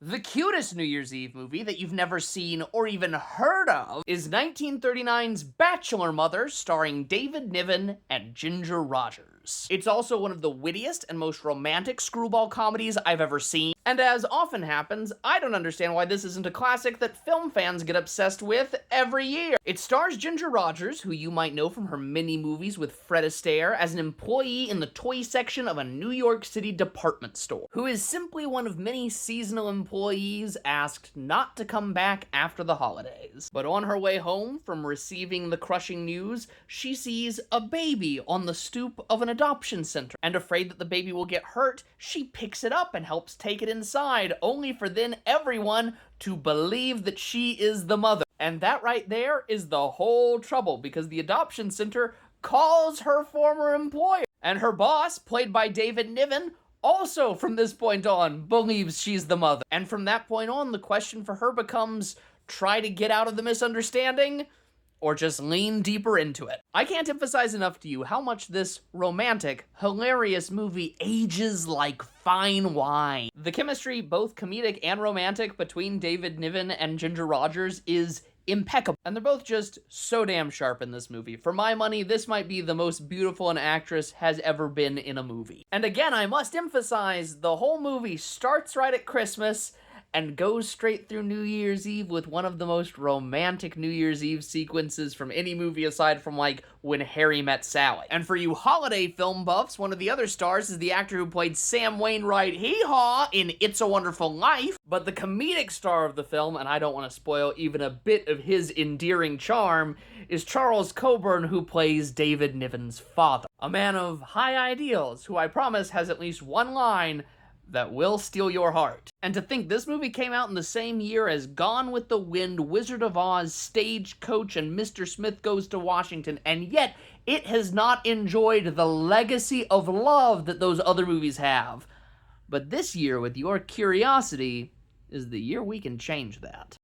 The cutest New Year's Eve movie that you've never seen or even heard of is 1939's Bachelor Mother, starring David Niven and Ginger Rogers. It's also one of the wittiest and most romantic screwball comedies I've ever seen, and as often happens, I don't understand why this isn't a classic that film fans get obsessed with every year. It stars Ginger Rogers, who you might know from her mini-movies with Fred Astaire, as an employee in the toy section of a New York City department store, who is simply one of many seasonal employees asked not to come back after the holidays. But on her way home from receiving the crushing news, she sees a baby on the stoop of an adoption center, and afraid that the baby will get hurt, she picks it up and helps take it inside, only for then everyone to believe that she is the mother. And that right there is the whole trouble, because the adoption center calls her former employer, and her boss, played by David Niven, also from this point on believes she's the mother. And from that point on, the question for her becomes, try to get out of the misunderstanding, or just lean deeper into it. I can't emphasize enough to you how much this romantic, hilarious movie ages like fine wine. The chemistry, both comedic and romantic, between David Niven and Ginger Rogers is impeccable, and they're both just so damn sharp in this movie. For my money, this might be the most beautiful an actress has ever been in a movie. And again, I must emphasize, the whole movie starts right at Christmas and goes straight through New Year's Eve with one of the most romantic New Year's Eve sequences from any movie aside from, like, When Harry Met Sally. And for you holiday film buffs, one of the other stars is the actor who played Sam Wainwright Hee-Haw in It's a Wonderful Life, but the comedic star of the film, and I don't want to spoil even a bit of his endearing charm, is Charles Coburn, who plays David Niven's father. A man of high ideals, who I promise has at least one line that will steal your heart. And to think this movie came out in the same year as Gone with the Wind, Wizard of Oz, Stagecoach, and Mr. Smith Goes to Washington, and yet it has not enjoyed the legacy of love that those other movies have. But this year, with your curiosity, is the year we can change that.